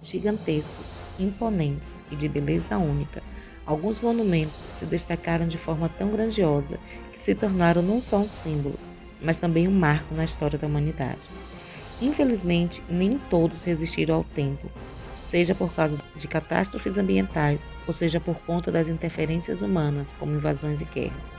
gigantescos, imponentes e de beleza única, alguns monumentos se destacaram de forma tão grandiosa que se tornaram não só um símbolo, mas também um marco na história da humanidade. Infelizmente, nem todos resistiram ao tempo, seja por causa de catástrofes ambientais ou seja por conta das interferências humanas, como invasões e guerras.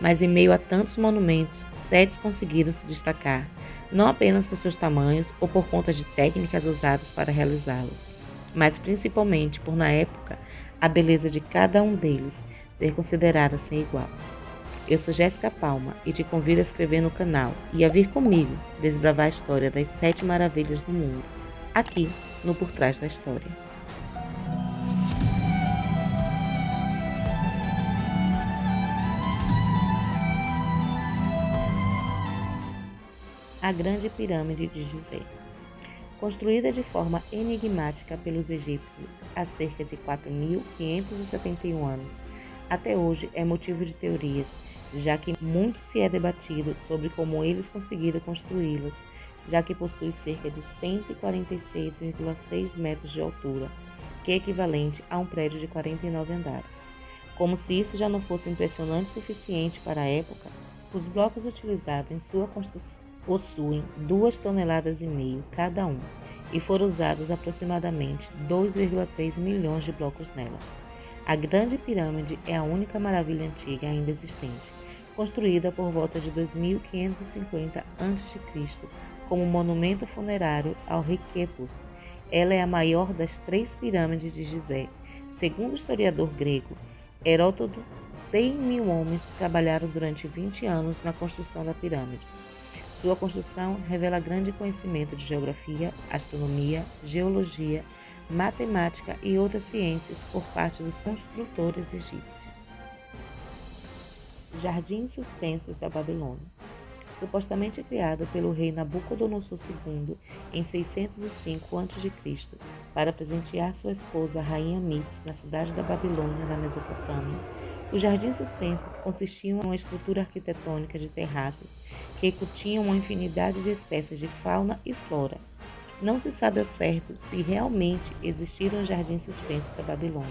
Mas em meio a tantos monumentos, 7 conseguiram se destacar, não apenas por seus tamanhos ou por conta de técnicas usadas para realizá-los, mas principalmente por, na época, a beleza de cada um deles ser considerada sem igual. Eu sou Jéssica Palma e te convido a se inscrever no canal e a vir comigo desbravar a história das 7 maravilhas do mundo, aqui no Por Trás da História. A Grande Pirâmide de Gizé. Construída de forma enigmática pelos egípcios há cerca de 4.571 anos, até hoje é motivo de teorias, já que muito se é debatido sobre como eles conseguiram construí-las, já que possui cerca de 146,6 metros de altura, que é equivalente a um prédio de 49 andares. Como se isso já não fosse impressionante o suficiente para a época, os blocos utilizados em sua construção possuem 2,5 toneladas cada um e foram usados aproximadamente 2,3 milhões de blocos nela. A Grande Pirâmide é a única maravilha antiga ainda existente, construída por volta de 2550 a.C. como monumento funerário ao rei Quepos. Ela é a maior das 3 pirâmides de Gizé. Segundo o historiador grego Heródoto, 100.000 homens trabalharam durante 20 anos na construção da pirâmide. Sua construção revela grande conhecimento de geografia, astronomia, geologia, matemática e outras ciências por parte dos construtores egípcios. Jardins Suspensos da Babilônia. Supostamente criado pelo rei Nabucodonosor II em 605 a.C. para presentear sua esposa, a rainha Mix, na cidade da Babilônia, na Mesopotâmia, os jardins suspensos consistiam em uma estrutura arquitetônica de terraços que continham uma infinidade de espécies de fauna e flora. Não se sabe ao certo se realmente existiram jardins suspensos da Babilônia.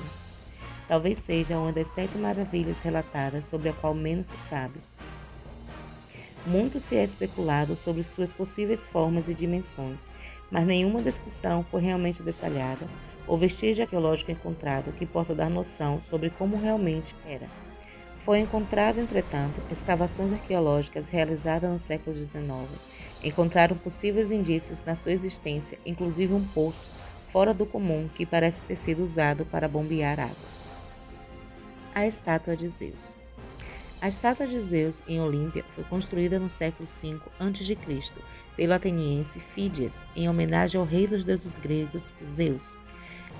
Talvez seja uma das 7 maravilhas relatadas sobre a qual menos se sabe. Muito se é especulado sobre suas possíveis formas e dimensões, mas nenhuma descrição foi realmente detalhada ou vestígio arqueológico encontrado que possa dar noção sobre como realmente era. Foi encontrado, entretanto, escavações arqueológicas realizadas no século XIX encontraram possíveis indícios na sua existência, inclusive um poço fora do comum que parece ter sido usado para bombear água. A estátua de Zeus. A estátua de Zeus em Olímpia foi construída no século V a.C. pelo ateniense Fídias, em homenagem ao rei dos deuses gregos, Zeus.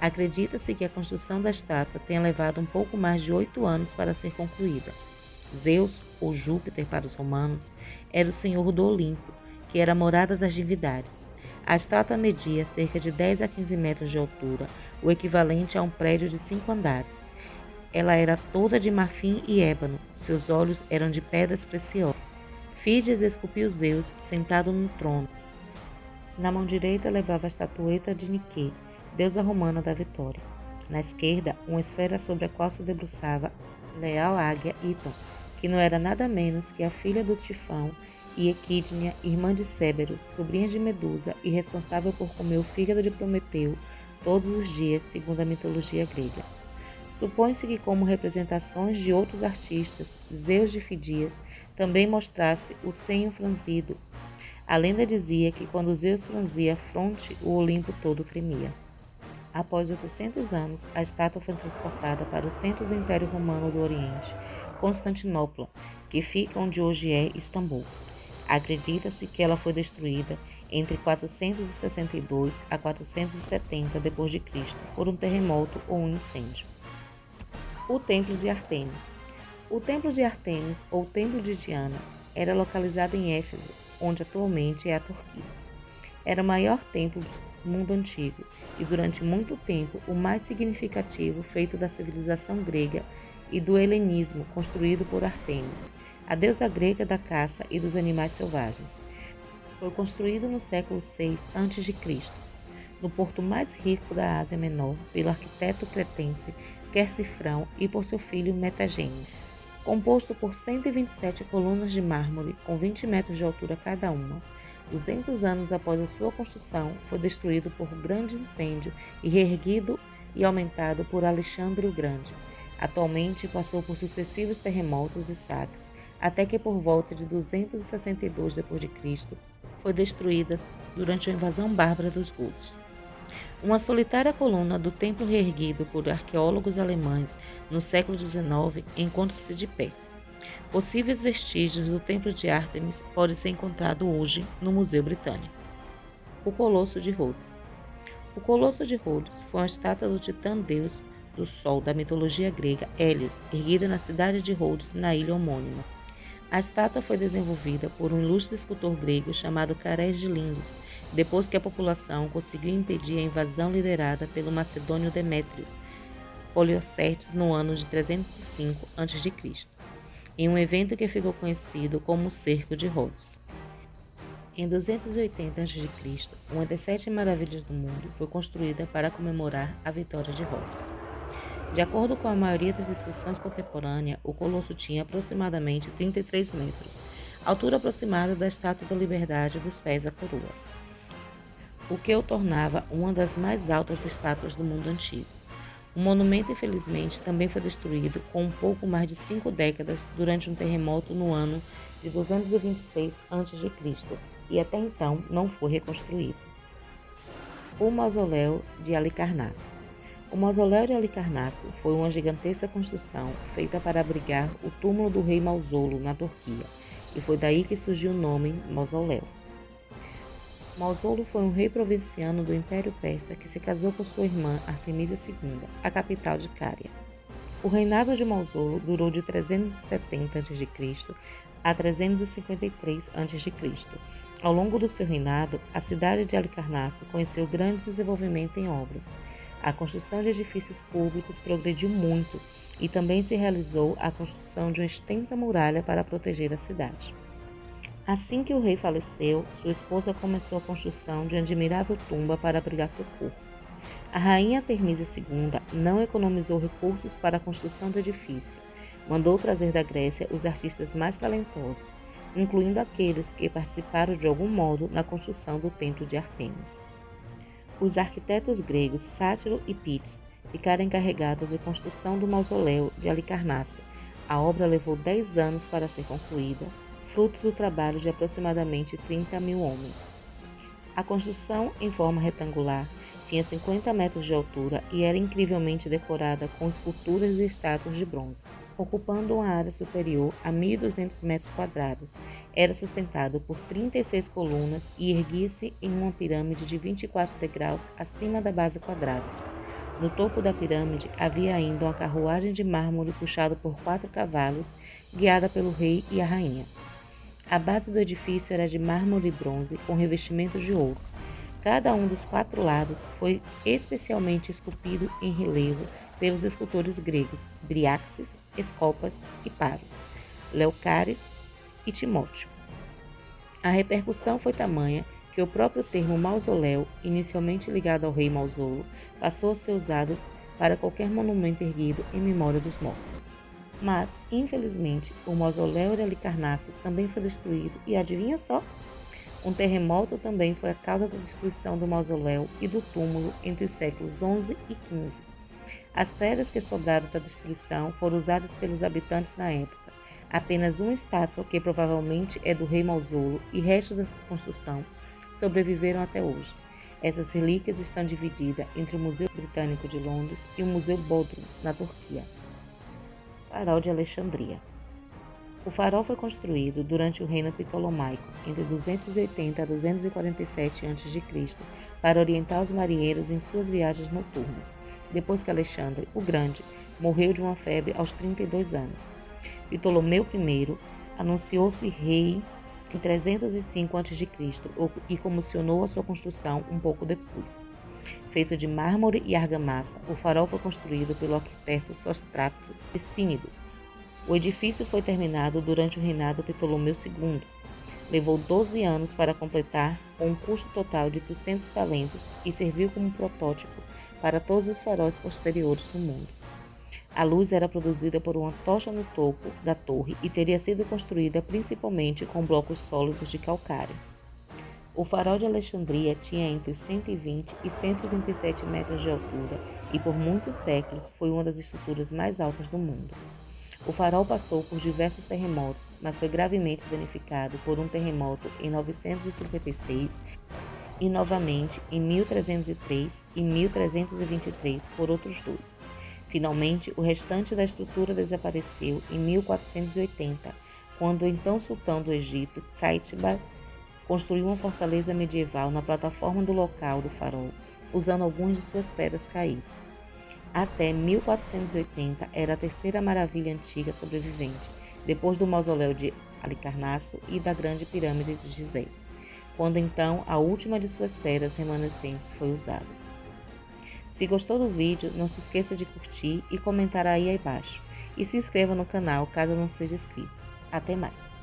Acredita-se que a construção da estátua tenha levado um pouco mais de 8 anos para ser concluída. Zeus, ou Júpiter para os romanos, era o senhor do Olimpo, que era a morada das divindades. A estátua media cerca de 10 a 15 metros de altura, o equivalente a um prédio de 5 andares. Ela era toda de marfim e ébano, seus olhos eram de pedras preciosas. Fídias esculpiu Zeus sentado no trono. Na mão direita levava a estatueta de Nike, deusa romana da vitória. Na esquerda, uma esfera sobre a qual se debruçava a leal águia Íton, que não era nada menos que a filha do Tifão, e Equídnia, irmã de Céberos, sobrinha de Medusa e responsável por comer o fígado de Prometeu todos os dias, segundo a mitologia grega. Supõe-se que, como representações de outros artistas, Zeus de Fidias também mostrasse o senho franzido. A lenda dizia que quando Zeus franzia a fronte, o Olimpo todo tremia. Após 800 anos, a estátua foi transportada para o centro do Império Romano do Oriente, Constantinopla, que fica onde hoje é Istambul. Acredita-se que ela foi destruída entre 462 a 470 d.C. por um terremoto ou um incêndio. O Templo de Ártemis. O Templo de Ártemis, ou Templo de Diana, era localizado em Éfeso, onde atualmente é a Turquia. Era o maior templo do mundo antigo e, durante muito tempo, o mais significativo feito da civilização grega e do helenismo, construído por Ártemis, a deusa grega da caça e dos animais selvagens. Foi construído no século VI a.C. no porto mais rico da Ásia Menor, pelo arquiteto cretense Quercifrão e por seu filho Metagênio. Composto por 127 colunas de mármore com 20 metros de altura cada uma, 200 anos após a sua construção, foi destruído por um grande incêndio e reerguido e aumentado por Alexandre o Grande. Atualmente passou por sucessivos terremotos e saques, até que por volta de 262 d.C. foi destruída durante a invasão bárbara dos godos. Uma solitária coluna do templo reerguido por arqueólogos alemães no século XIX encontra-se de pé. Possíveis vestígios do templo de Ártemis podem ser encontrados hoje no Museu Britânico. O Colosso de Rhodes. O Colosso de Rhodes foi uma estátua do titã deus do sol da mitologia grega Hélios, erguida na cidade de Rhodes, na ilha homônima. A estátua foi desenvolvida por um ilustre escultor grego chamado Carés de Lindos, depois que a população conseguiu impedir a invasão liderada pelo macedônio Demétrios Poliocertes no ano de 305 a.C., em um evento que ficou conhecido como o Cerco de Rhodes. Em 280 a.C., uma das 7 maravilhas do mundo foi construída para comemorar a vitória de Rhodes. De acordo com a maioria das descrições contemporâneas, o colosso tinha aproximadamente 33 metros, altura aproximada da Estátua da Liberdade dos pés à coroa, o que o tornava uma das mais altas estátuas do mundo antigo. O monumento, infelizmente, também foi destruído com um pouco mais de 5 décadas durante um terremoto no ano de 226 a.C. e até então não foi reconstruído. O Mausoléu de Halicarnasso. O Mausoléu de Halicarnasso foi uma gigantesca construção feita para abrigar o túmulo do rei Mausolo na Turquia, e foi daí que surgiu o nome Mausoléu. Mausolo foi um rei provinciano do Império Persa que se casou com sua irmã Artemísia II, a capital de Cária. O reinado de Mausolo durou de 370 a.C. a 353 a.C. Ao longo do seu reinado, a cidade de Halicarnasso conheceu grande desenvolvimento em obras. A construção de edifícios públicos progrediu muito e também se realizou a construção de uma extensa muralha para proteger a cidade. Assim que o rei faleceu, sua esposa começou a construção de uma admirável tumba para abrigar seu corpo. A rainha Artemísia II não economizou recursos para a construção do edifício. Mandou trazer da Grécia os artistas mais talentosos, incluindo aqueles que participaram de algum modo na construção do templo de Ártemis. Os arquitetos gregos Sátiro e Pitys ficaram encarregados de construção do mausoléu de Halicarnasso. A obra levou 10 anos para ser concluída, fruto do trabalho de aproximadamente 30 mil homens. A construção, em forma retangular, tinha 50 metros de altura e era incrivelmente decorada com esculturas e estátuas de bronze. Ocupando uma área superior a 1.200 metros quadrados, era sustentado por 36 colunas e erguia-se em uma pirâmide de 24 degraus acima da base quadrada. No topo da pirâmide havia ainda uma carruagem de mármore puxada por 4 cavalos, guiada pelo rei e a rainha. A base do edifício era de mármore e bronze com revestimento de ouro. Cada um dos 4 lados foi especialmente esculpido em relevo pelos escultores gregos Briaxes, Escopas e Paros, Leucares e Timóteo. A repercussão foi tamanha que o próprio termo mausoléu, inicialmente ligado ao rei Mausolo, passou a ser usado para qualquer monumento erguido em memória dos mortos. Mas, infelizmente, o mausoléu de Halicarnasso também foi destruído e adivinha só? Um terremoto também foi a causa da destruição do mausoléu e do túmulo entre os séculos XI e XV. As pedras que sobraram da destruição foram usadas pelos habitantes na época. Apenas uma estátua, que provavelmente é do rei Mausolo, e restos da construção sobreviveram até hoje. Essas relíquias estão divididas entre o Museu Britânico de Londres e o Museu Bodrum, na Turquia. Farol de Alexandria. O farol foi construído durante o reino ptolomaico, entre 280 a 247 a.C., para orientar os marinheiros em suas viagens noturnas, depois que Alexandre, o Grande, morreu de uma febre aos 32 anos. Ptolomeu I anunciou-se rei em 305 a.C. e comissionou a sua construção um pouco depois. Feito de mármore e argamassa, o farol foi construído pelo arquiteto Sóstrato de Cínido. O edifício foi terminado durante o reinado de Ptolomeu II. Levou 12 anos para completar, com um custo total de 800 talentos, e serviu como protótipo para todos os faróis posteriores no mundo. A luz era produzida por uma tocha no topo da torre e teria sido construída principalmente com blocos sólidos de calcário. O farol de Alexandria tinha entre 120 e 137 metros de altura e por muitos séculos foi uma das estruturas mais altas do mundo. O farol passou por diversos terremotos, mas foi gravemente danificado por um terremoto em 956 e novamente em 1303 e 1323 por outros dois. Finalmente, o restante da estrutura desapareceu em 1480, quando o então sultão do Egito, Qaitbad, construiu uma fortaleza medieval na plataforma do local do farol, usando algumas de suas pedras caídas. Até 1480 era a terceira maravilha antiga sobrevivente, depois do mausoléu de Halicarnasso e da grande pirâmide de Gizé, quando então a última de suas pedras remanescentes foi usada. Se gostou do vídeo, não se esqueça de curtir e comentar aí abaixo. E se inscreva no canal caso não seja inscrito. Até mais!